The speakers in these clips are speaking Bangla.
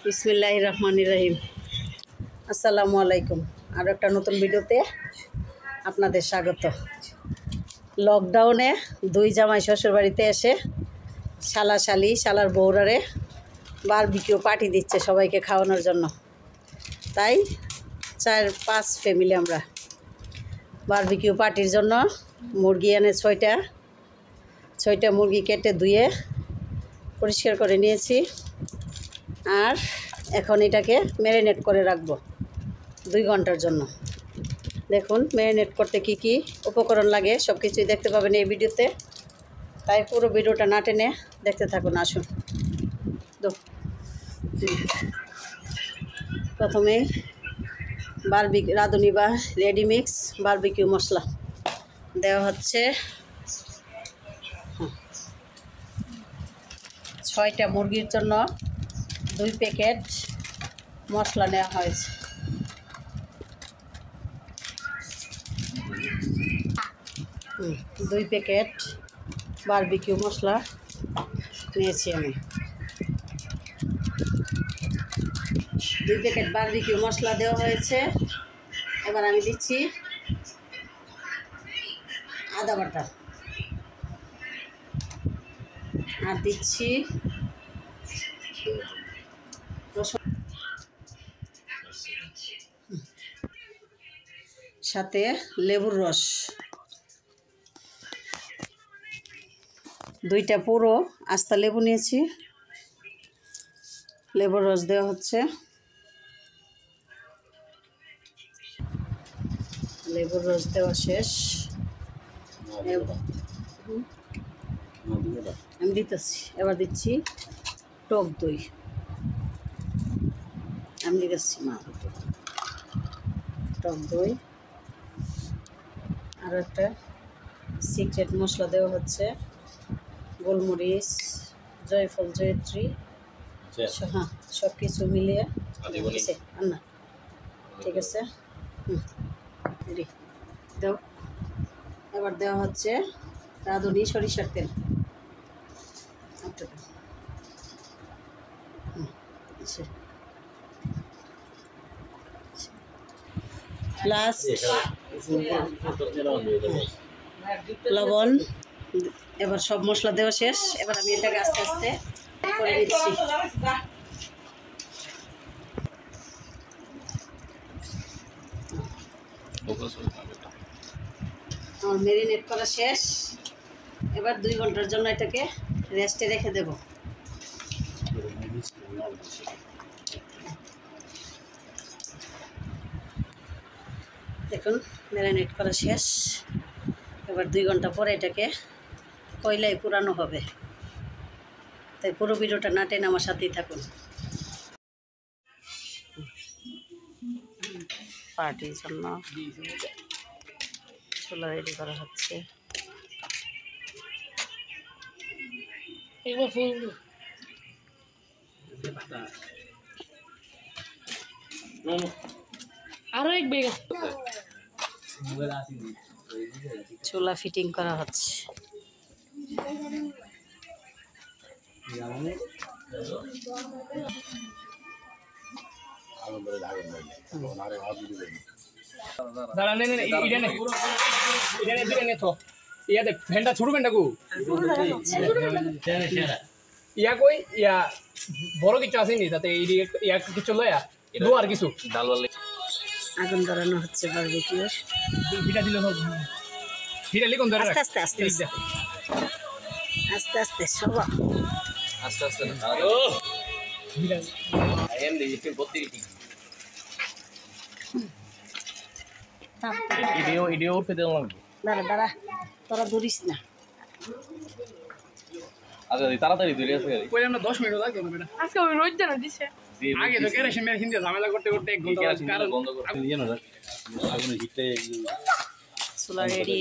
বিসমিল্লাহির রহমানির রহিম। আসসালামু আলাইকুম। আর একটা নতুন ভিডিওতে আপনাদের স্বাগত। লকডাউনে দুই জামাই শ্বশুর বাড়িতে এসে শালার বউরারে বারবিকিউ পার্টি দিচ্ছে সবাইকে খাওয়ানোর জন্য। তাই 4-5 ফ্যামিলি আমরা বারবিকিউ পার্টির জন্য মুরগি এনে ছয়টা মুরগি কেটে ধুয়ে পরিষ্কার করে নিয়েছি। আর এখন এটাকে ম্যারিনেট করে রাখবো 2 ঘন্টার জন্য। দেখুন ম্যারিনেট করতে কি কি উপকরণ লাগে সব কিছুই দেখতে পাবেন এই ভিডিওতে, তাই পুরো ভিডিওটা না টেনে দেখতে থাকুন। আসুন, প্রথমে রাঁধুনি বা রেডিমিক্স বারবিকিউ মশলা দেওয়া হচ্ছে। 6টা মুরগির জন্য 2 প্যাকেট মশলা নেওয়া হয়েছে। দুই প্যাকেট বারবিকিউ মশলা নিয়েছি আমি। 2 প্যাকেট বারবিকিউ মশলা দেওয়া হয়েছে। এবার আমি দিচ্ছি আদা বাটা, আর দিচ্ছি রসুন, সাথে লেবুর রস, 2টা পুরো আস্তা লেবু নিয়েছি। লেবুর রস দেওয়া হচ্ছে। লেবুর রস দেওয়া শেষ। আমি দিতেছি। এবার দিচ্ছি টক দই। আমি দিতেছি টক দই। আর একটা সিক্রেট মশলা দেওয়া হচ্ছে, গোলমরিচ, জয়ফল, জয়ত্রী, হ্যাঁ সব কিছু মিলিয়ে না। ঠিক আছে, দাও। এবার দেওয়া হচ্ছে রাঁধুনি সরিষার তেল। লাস্ট লবণ। এবার সব মশলা দেওয়া শেষ। এবার আমি এটাকে আস্তে আস্তে করে দিচ্ছি। আমার ম্যারিনেট করা শেষ। এবার 2 ঘন্টার জন্য এটাকে রেস্টে রেখে দেব। দেখুন ম্যারিনেট করা শেষ। এবার 2 ঘন্টা পরে এটাকে কয়লায় পুরানো হবে, তাই পুরো ভিডিওটা না টেনে আমার সাথেই থাকুন। পার্টির জন্য চুলা রেডি করা হচ্ছে। আরো এক বেগ চুলা ফিটিং করা হচ্ছে। ফ্যানটা ছোট ফ্যানটা কো ইয়া কই ইয়া বড় কিছু আসেনি, তাতে ইয়া কিছু লয়া দো আর কিছু আগুন ধরানো হচ্ছে বারবিকিউ। হিটা দিলে হবে। হিটা লিখুন ধরে রাখ। আস্তে আস্তে আস্তে আস্তে সব আস্তে আস্তে ও হিটা আইএম দি ইফ বত্তি ভিডিও উঠতে দিলাম লাগবে। দাঁড়া তোরা ধরিস না। আচ্ছা তাড়াতাড়ি ধরে আছে কইলাম না 10 মিনিট লাগে বেটা। আজকে ওই রোজ জানা দিছে আগে তো কেরাসিন মেরে হিন্দে ঝামেলা করতে 1 ঘন্টা কারণ বন্ধ করে দিয়ে না আগুনে হিটে চুলা রেডি।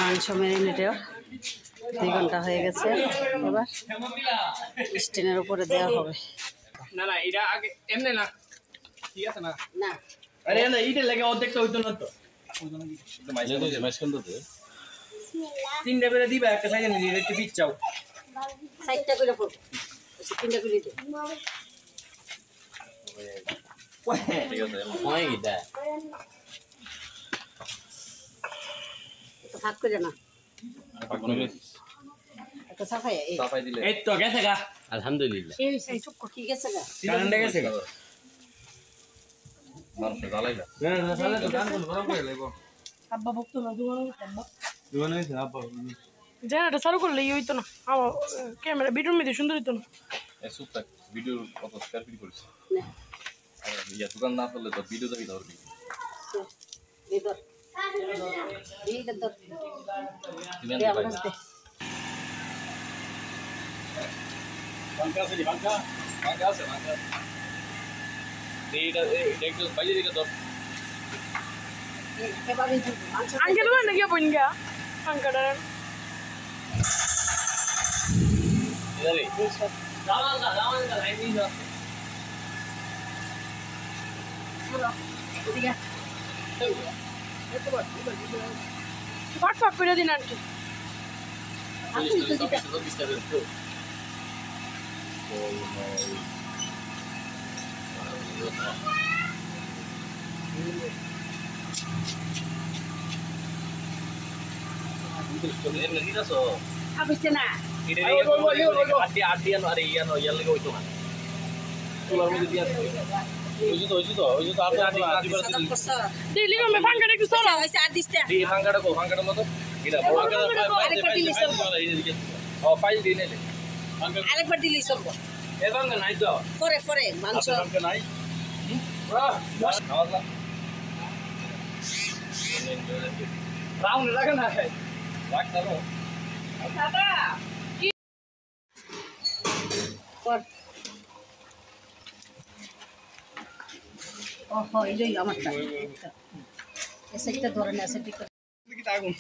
মাংস ম্যারিনেটেও 2 ঘন্টা হয়ে গেছে। এবার স্টিনের উপরে দেওয়া হবে। না এটা আগে এমনি না, ঠিক আছে না না আরে না এইটা লাগে অর্ধেকটা হইতো না তো। মাইস কোন তো 3টা বেলা দিবা একটা সাইজে নিয়ে একটু পিচ চাও। সাইডটা করে পড় তিনটা করে দে ঠিক আছে মই গিটা তো ভাগ করে না তো সাফাই এই সাফাই দিলে এই তো গেছে গা আলহামদুলিল্লাহ এই চুপ কর কি গেছে গা কারেন্ট গেছে গা মানুষ জ্বালাইলা না তাহলে তো গান গরম করে লাগবো আব্বা বকতো না দুবার আব্বা দুবানে হইছে আব্বা জানাটা চালু করলে ইয়ে হইতো না ক্যামেরা ভিডিওর মধ্যে সুন্দর হইতো না এই সুপটা ভিডিও কত শেয়ার করিস নে আর ইয়া দোকান না করলে তো ভিডিও দেবি ধরবি দিদর দিদর তুমি দে আনতে আমার পারি কাছে দে বাঙ্কা আছে বাঙ্কা বাঙ্কা আছে বাঙ্কা এইটা একটু বাইরে দিকে ধর এভাবে দিবি মাংস আঙ্কেল হয় নাকি আপন গা আঙ্কাটা ইদারে এদিকে ফাট ফাট করে দিন আন্টি আবিছে না সাদা করছ দিলি আমি ফাঙ্কাটা একটু চলো হইছে আর দিস না আরেকবার দিলেই চলবো পরে পরে মাংস রাউন্ড রাখা না কর ওহো এই আমারটা এসেটা ধরে না এসেটি করে আগুন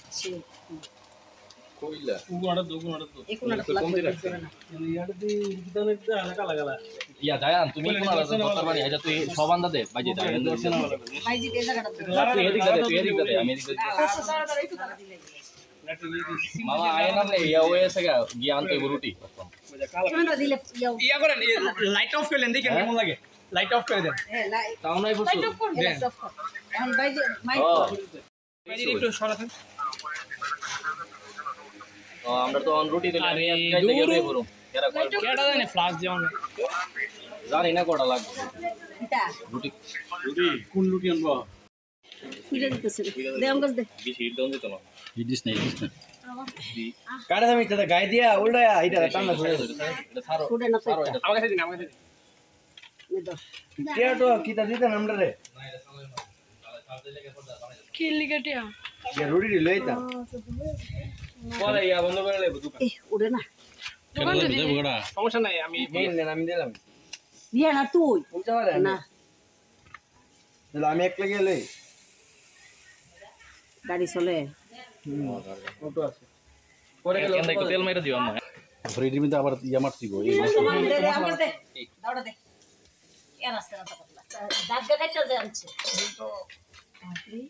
কইলা এই কোনটা লাগবে ধরে না ইয়া জায়ান তুমি কোনালা দত্তর বাড়ি আইজা তুই সবান্দা দে বাজি দা ভাইজি এই জায়গাটা ধরে তুই এদিক দে তুই এদিক দে আমি এদিক দে মামা আয় না ইয়া হয়েছে গা গিয়ে আনতে রুটি কোনটা দিলে ইয়াও ইয়া করেন লাইট অফ করলেন দেখেন কেমন লাগে লাইট অফ করে দেন হ্যাঁ লাই তাও নাই বুঝছো এখন ভাইজি মাইক ও একটু সরাতেন আমরা তো অন রুটি দিলে আরে, থেকে দূর। বের করব এরা কয় কেডা জানে ফ্লাশ যেমন জানি না কটা লাগবে এটা রুটি কোন রুটি আনবো খুলে দিতেছে দে আমগাছ দে বেশি হিট দাও দিত না হিট না কাটা দামি এটা গায়ে দিয়া উল্টায়া এটা টান্না ধরে এটা ছাড়ো ফুডে না তো ছাড়ো এটা এটা আমার কাছে দিন আমার কাছে দিন নে দাও টিয়া তো কিটা দিতেন আমরা রে কি লিগেটিয়া ইয়া রুটি লইতা পরে ইয়া বন্ধ করে লইব দোকান এই উড়ে না দোকান যদি সমস্যা নাই আমি আমি দিলাম দিয়া না তুই বুঝতে পারে না তাহলে আমি একলা গেলে গাড়ি চলে অটো আছে পরে গেলে কেন একটু তেল মেরে দিও আম্মা ফ্রিজের মধ্যে আবার ইয়া মারছি গো এই দে দে আমগাছ দে দাওড়া দে এর আসছে না তো পাতলা দাগা কাটা যায় আনছে তো তাকড়ি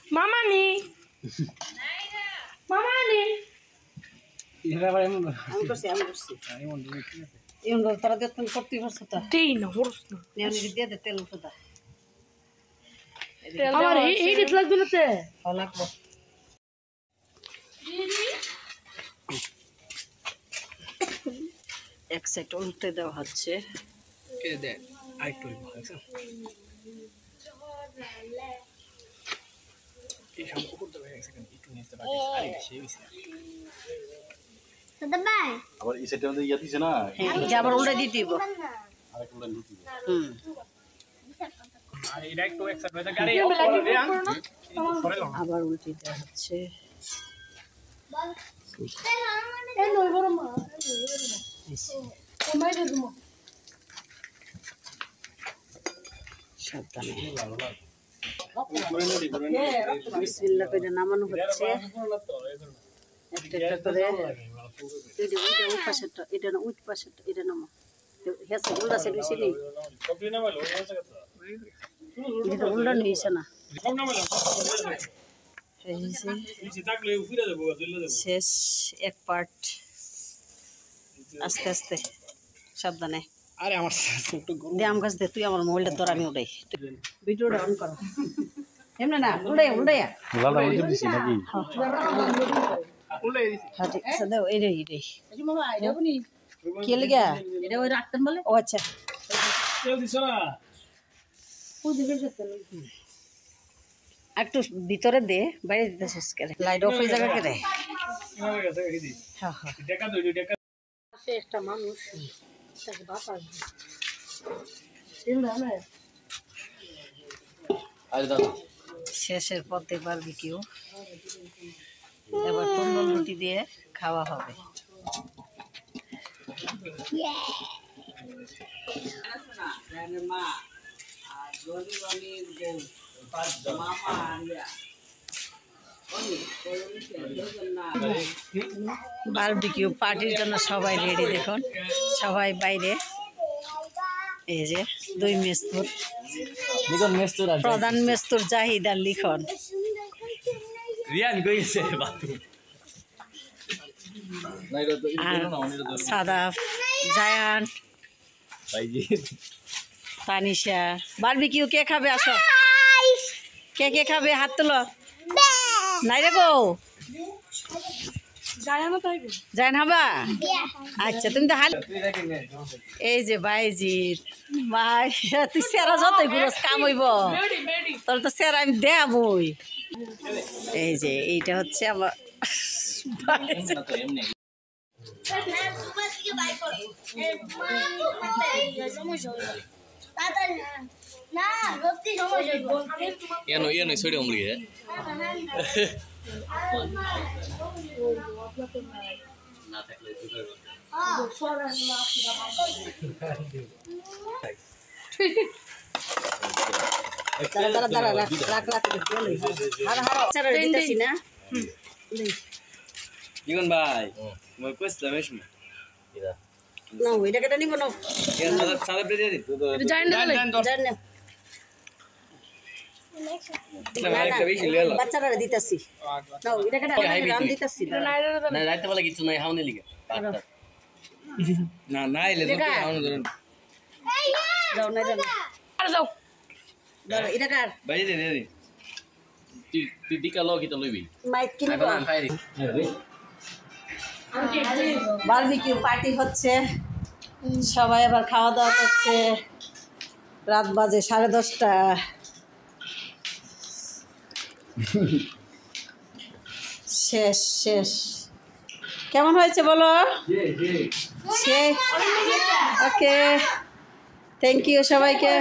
মামানি এরা ভাই আমি করছি এমন তারা দেখতেন করতে পারছো তো তেই না হরস না নেওনি দিয়ে দে তেল উঠে দা আমার এই দিত লাগবে না তে ভালো লাগবো এক সাইড উল্টে দেওয়া হচ্ছে কে দে আইটু দেখছেন এই সব করতে হবে এক সেকেন্ড একটু নিতে পারি আরে সেই হইছে আবার এই সেটের মধ্যে ইয়া দিছে না হ্যাঁ যে আবার উল্টে দিতে দিব আরেকটা লাইন রুটি হুম আর এটা একটু এক্সাইট হয়ে গাড়ি অফ করে দেন পরে লাও আবার উল্টে দেওয়া হচ্ছে সাবধানে বিসমিল্লাহ করে নামানো হচ্ছে একটা একটা করে। এটা ওই পাশেরটা, এটা না ওই পাশেরটা, এটা নামো। হেসে উল্টা সাইড বেশি নেই, এটা উল্টা নিয়েছে না। শেষ এক পার্ট, আস্তে আস্তে সাবধানে। আরে আমার দে আম গাছ দে, তুই আমার মোবাইলটা ধর, আমি ওটাই ভিডিওটা অন করো। এমনি না, উল্টাইয়া উল্টাইয়া। হ্যাঁ ঠিক আছে, দাও এইটাই এইটাই। কি লেগে এটা ওই রাখতেন বলে? ও আচ্ছা, একটু ভিতরে দে, বাইরে দিতেছিস কেন? লাইট অফ হয়ে যাবে কেন? একটা মানুষ শেষের পথে বারবিকিউ, এবার তন্দুর রুটি দিয়ে খাওয়া হবে। বারবিকিউ পার্টির জন্য সবাই রেডি, দেখুন সবাই বাইরে। এই যে দুই মেস্তুর, লিখন মেস্তুর আর প্রধান মেস্তুর জাহিদ আর লিখন। রিয়ান কইছে বাথরুম নাই রে তো আর না অনির তো সাদাফ, জায়ান, ভাইজি তানিশা। বারবিকিউ কে খাবে? আসো, কে কে খাবে? হাত তোলো। নাই রে গো, জায়ান হবা? আচ্ছা তুমি তো হাল। এই যে বাইজিৎ ভাই, তুই সেরা যতই গুরস কাম হইব, তোর তো সেরা আমি দেবই। এই যে এইটা হচ্ছে আমার না তো এমনি এনো এনো ছড়ি অমরি হে না থাকলে দাঁড়া দাঁড়া রাখ রাখ রাখ, হারা হারা চারা দিতেছি না। লিখন ভাই মই কইছলাম এসম এরা না ওইটা কেটে নিব না, এর সাদা সাদা প্লেট দিত তো জান না। বাচ্চারা দিতেছি না, ওইটা কেটে রাম দিতেছি না রাইতে বলে কিছু নাই হাওনে লিগে না না এলে তো হাওনে ধরেন যাও না যাও আর যাও দাঁড়া, এটা কার ভাই দে দে তুই দিকা লও কি তো লইবি মাইক কিনব। এখন আমি খাই বারবিকিউ পার্টি হচ্ছে, সবাই আবার খাওয়া দাওয়া করছে। রাত বাজে 10:30। শেষ শেষ। কেমন হয়েছে বলো? ওকে, থ্যাংক ইউ সবাইকে।